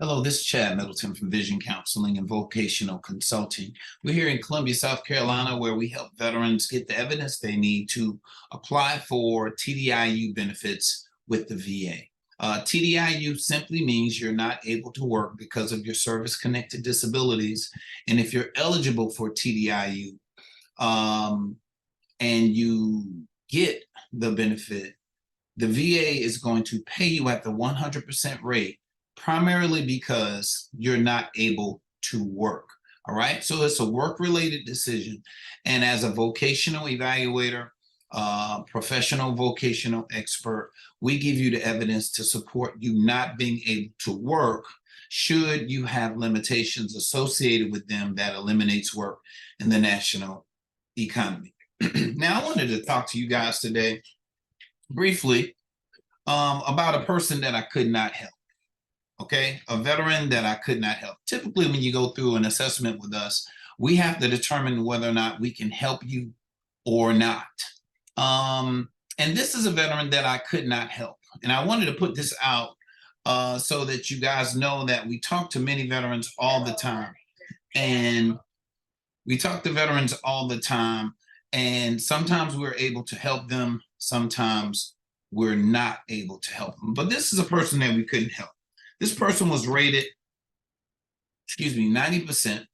Hello, this is Chad Middleton from Vision Counseling and Vocational Consulting. We're here in Columbia, South Carolina, where we help veterans get the evidence they need to apply for TDIU benefits with the VA. TDIU simply means you're not able to work because of your service-connected disabilities. And if you're eligible for TDIU and you get the benefit, the VA is going to pay you at the 100% rate, primarily because you're not able to work. All right. So it's a work related decision. And as a vocational evaluator, professional vocational expert, we give you the evidence to support you not being able to work should you have limitations associated with them that eliminates work in the national economy. Now, I wanted to talk to you guys today briefly about a person that I could not help. Okay, a veteran that I could not help. Typically, when you go through an assessment with us, we have to determine whether or not we can help you or not. And this is a veteran that I could not help. And I wanted to put this out so that you guys know that we talk to many veterans all the time. And we talk to veterans all the time. And sometimes we're able to help them. Sometimes we're not able to help them. But this is a person that we couldn't help. This person was rated, 90%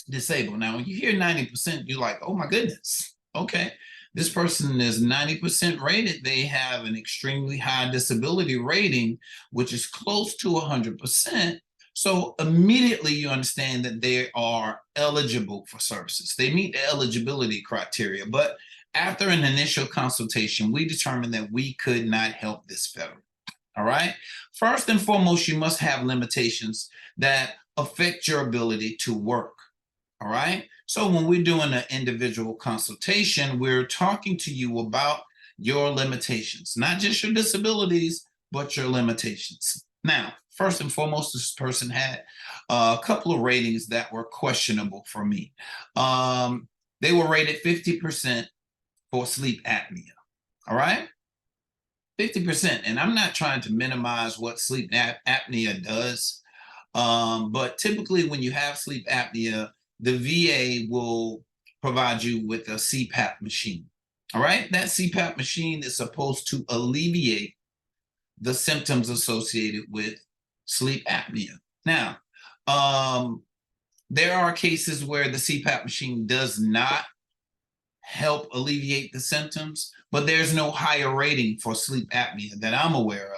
disabled. Now, when you hear 90%, you're like, oh my goodness. Okay. This person is 90% rated. They have an extremely high disability rating, which is close to 100%. So immediately you understand that they are eligible for services. They meet the eligibility criteria. But after an initial consultation, we determined that we could not help this veteran. All right. First and foremost, you must have limitations that affect your ability to work. All right. So when we're doing an individual consultation, we're talking to you about your limitations, not just your disabilities, but your limitations. Now, first and foremost, this person had a couple of ratings that were questionable for me. They were rated 50% for sleep apnea. All right. 50%. And I'm not trying to minimize what sleep apnea does. But typically when you have sleep apnea, the VA will provide you with a CPAP machine. All right. That CPAP machine is supposed to alleviate the symptoms associated with sleep apnea. Now, there are cases where the CPAP machine does not help alleviate the symptoms, but there's no higher rating for sleep apnea that I'm aware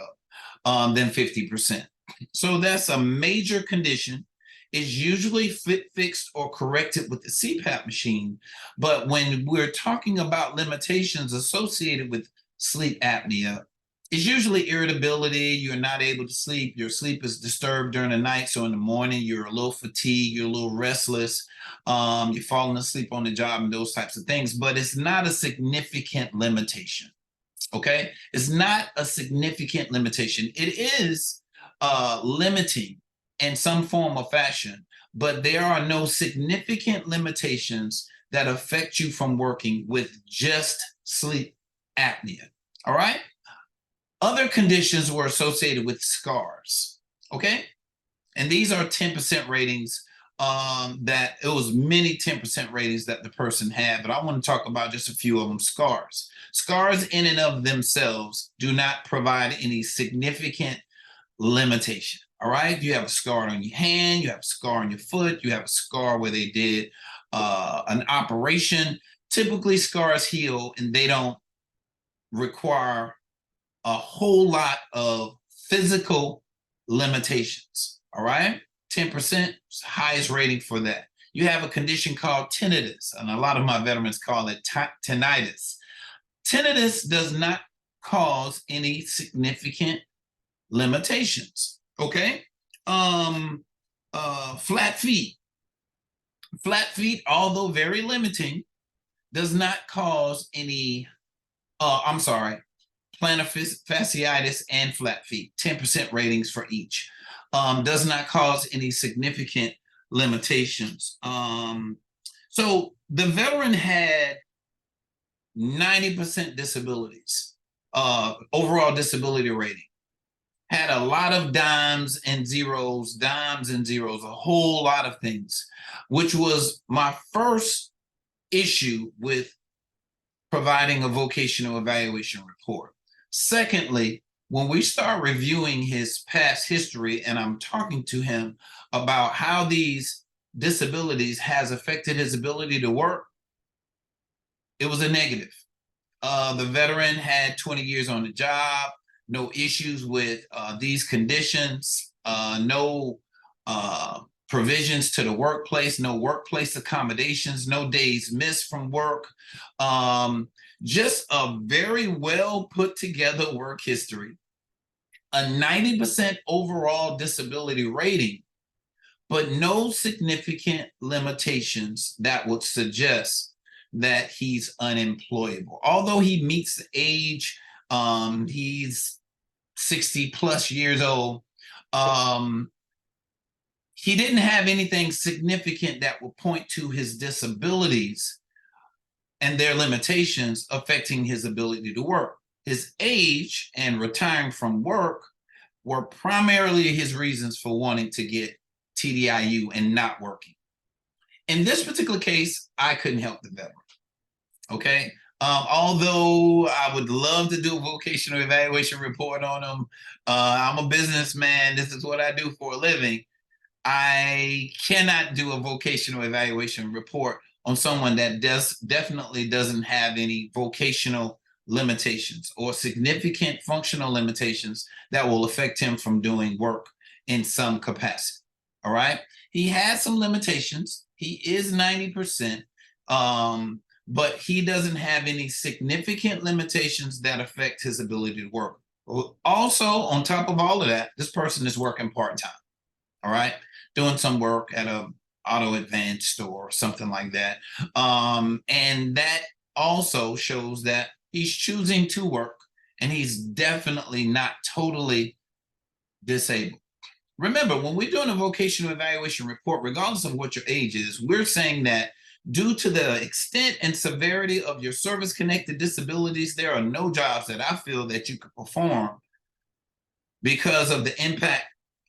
of than 50%. So that's a major condition. It's usually fixed or corrected with the CPAP machine. But when we're talking about limitations associated with sleep apnea, it's usually irritability. You're not able to sleep. Your sleep is disturbed during the night. So in the morning, you're a little fatigued. You're a little restless. You're falling asleep on the job and those types of things. But it's not a significant limitation. Okay? It's not a significant limitation. It is limiting in some form or fashion, but there are no significant limitations that affect you from working with just sleep apnea. All right? Other conditions were associated with scars, okay? And these are 10% ratings that it was many 10% ratings that the person had, but I want to talk about just a few of them. Scars. Scars in and of themselves do not provide any significant limitation, all right? You have a scar on your hand, you have a scar on your foot, you have a scar where they did an operation. Typically scars heal and they don't require a whole lot of physical limitations. All right. 10% is the highest rating for that. You have a condition called tinnitus, and a lot of my veterans call it tinnitus. Tinnitus does not cause any significant limitations. Okay. Flat feet. Flat feet, although very limiting, does not cause any, plantar fasciitis and flat feet, 10% ratings for each. Does not cause any significant limitations. So the veteran had 90% disabilities, overall disability rating. had a lot of dimes and zeros, a whole lot of things, which was my first issue with providing a vocational evaluation report. Secondly, when we start reviewing his past history and I'm talking to him about how these disabilities has affected his ability to work, it was a negative. The veteran had 20 years on the job, no issues with these conditions, no provisions to the workplace, no workplace accommodations, no days missed from work. Just a very well put together work history, a 90% overall disability rating, but no significant limitations that would suggest that he's unemployable. Although he meets the age, he's 60 plus years old. He didn't have anything significant that would point to his disabilities and their limitations affecting his ability to work. His age and retiring from work were primarily his reasons for wanting to get TDIU and not working. In this particular case, I couldn't help the veteran. Okay. Although I would love to do a vocational evaluation report on him, I'm a businessman. This is what I do for a living. I cannot do a vocational evaluation report on someone that definitely doesn't have any vocational limitations or significant functional limitations that will affect him from doing work in some capacity. All right. He has some limitations. He is 90%, but he doesn't have any significant limitations that affect his ability to work. Also, on top of all of that, this person is working part-time. All right. Doing some work at a auto advance store or something like that. And that also shows that he's choosing to work and he's definitely not totally disabled. Remember, when we're doing a vocational evaluation report, regardless of what your age is, we're saying that due to the extent and severity of your service-connected disabilities, there are no jobs that I feel that you could perform because of the impact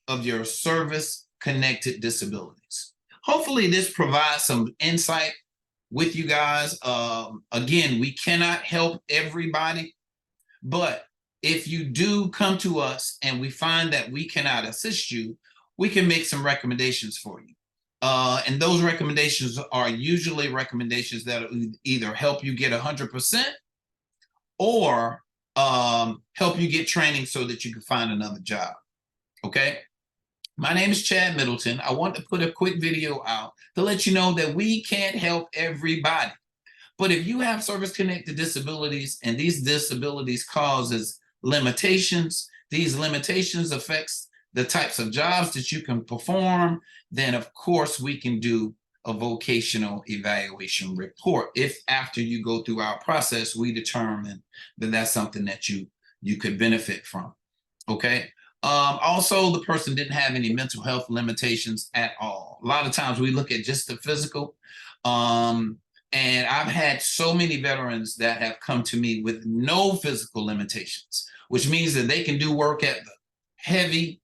of your service-connected disabilities. Hopefully this provides some insight with you guys. Again, we cannot help everybody, but if you do come to us and we find that we cannot assist you, we can make some recommendations for you. And those recommendations are usually recommendations that either help you get 100% or help you get training so that you can find another job. Okay. My name is Chad Middleton. I want to put a quick video out to let you know that we can't help everybody. But if you have service-connected disabilities and these disabilities causes limitations, these limitations affects the types of jobs that you can perform, then of course we can do a vocational evaluation report. If after you go through our process, we determine that that's something that you could benefit from. Okay. Also, the person didn't have any mental health limitations at all. A lot of times we look at just the physical. And I've had so many veterans that have come to me with no physical limitations, which means that they can do work at the heavy,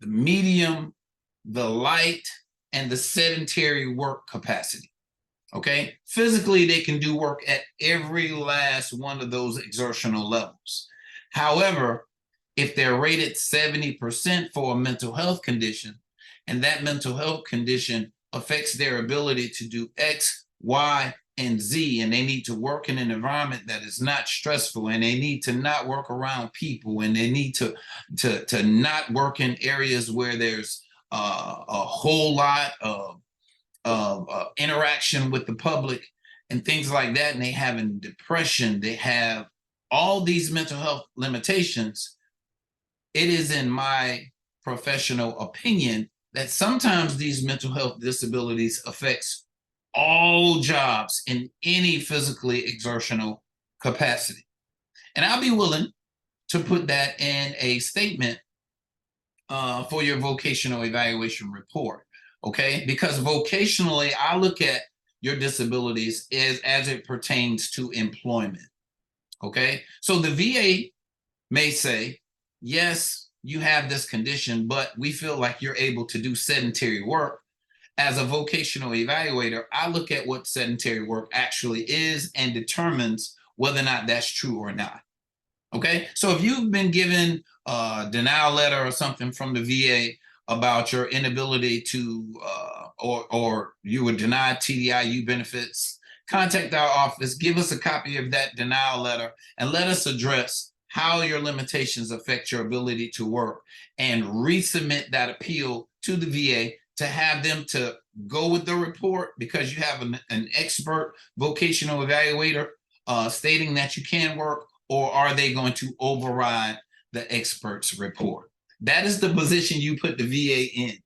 the medium, the light, and the sedentary work capacity. Okay. Physically, they can do work at every last one of those exertional levels. However, if they're rated 70% for a mental health condition, and that mental health condition affects their ability to do X, Y, and Z, and they need to work in an environment that is not stressful, and they need to not work around people, and they need to not work in areas where there's a whole lot of interaction with the public and things like that, and they have depression, they have all these mental health limitations. It is in my professional opinion that sometimes these mental health disabilities affects all jobs in any physically exertional capacity. And I'll be willing to put that in a statement for your vocational evaluation report, okay? Because vocationally, I look at your disabilities as it pertains to employment, okay? So the VA may say, yes, you have this condition, but we feel like you're able to do sedentary work. As a vocational evaluator, I look at what sedentary work actually is and determines whether or not that's true or not. Okay, so if you've been given a denial letter or something from the VA about your inability to, or you were denied TDIU benefits, contact our office, give us a copy of that denial letter, and let us address how your limitations affect your ability to work, and resubmit that appeal to the VA to have them to go with the report, because you have an expert vocational evaluator stating that you can work, or are they going to override the expert's report? That is the position you put the VA in.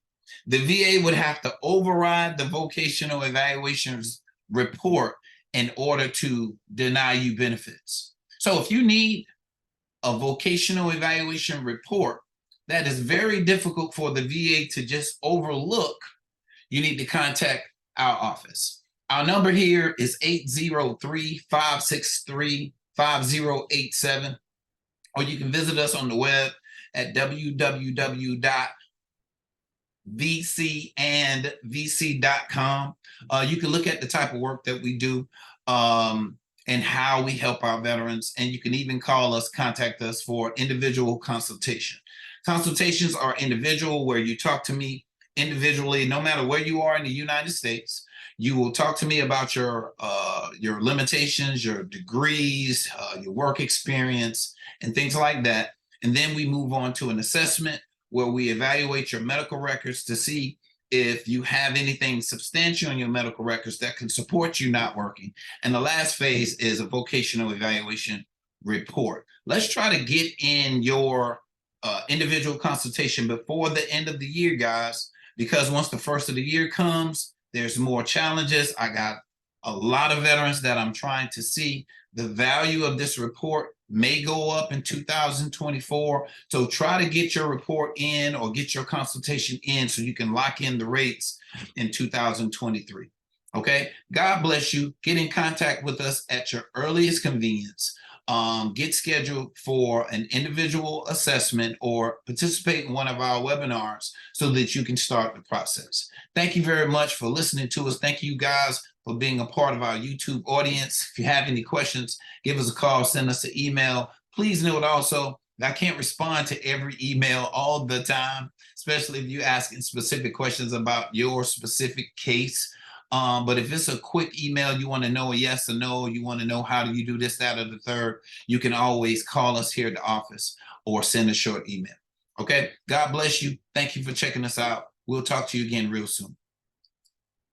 The VA would have to override the vocational evaluation's report in order to deny you benefits. So if you need a vocational evaluation report that is very difficult for the VA to just overlook, you need to contact our office. Our number here is 803-563-5087, or you can visit us on the web at www.vcandvc.com. You can look at the type of work that we do and how we help our veterans, and you can even contact us for individual consultation. Consultations are individual, where you talk to me individually, no matter where you are in the United States. You will talk to me about your limitations, your degrees, your work experience, and things like that. And then we move on to an assessment where we evaluate your medical records to see if you have anything substantial in your medical records that can support you not working. And the last phase is a vocational evaluation report. Let's try to get in your individual consultation before the end of the year, guys, because once the first of the year comes, there's more challenges. I got a lot of veterans that I'm trying to see. The value of this report may go up in 2024. So try to get your report in, or get your consultation in, so you can lock in the rates in 2023. Okay, God bless you. Get in contact with us at your earliest convenience. Get scheduled for an individual assessment, or participate in one of our webinars so that you can start the process. Thank you very much for listening to us. Thank you guys for being a part of our YouTube audience. If you have any questions, give us a call, send us an email. Please note also, I can't respond to every email all the time, especially if you're asking specific questions about your specific case. But if it's a quick email, you want to know a yes or no, you want to know how do you do this, that, or the third, you can always call us here at the office or send a short email. Okay, God bless you. Thank you for checking us out. We'll talk to you again real soon.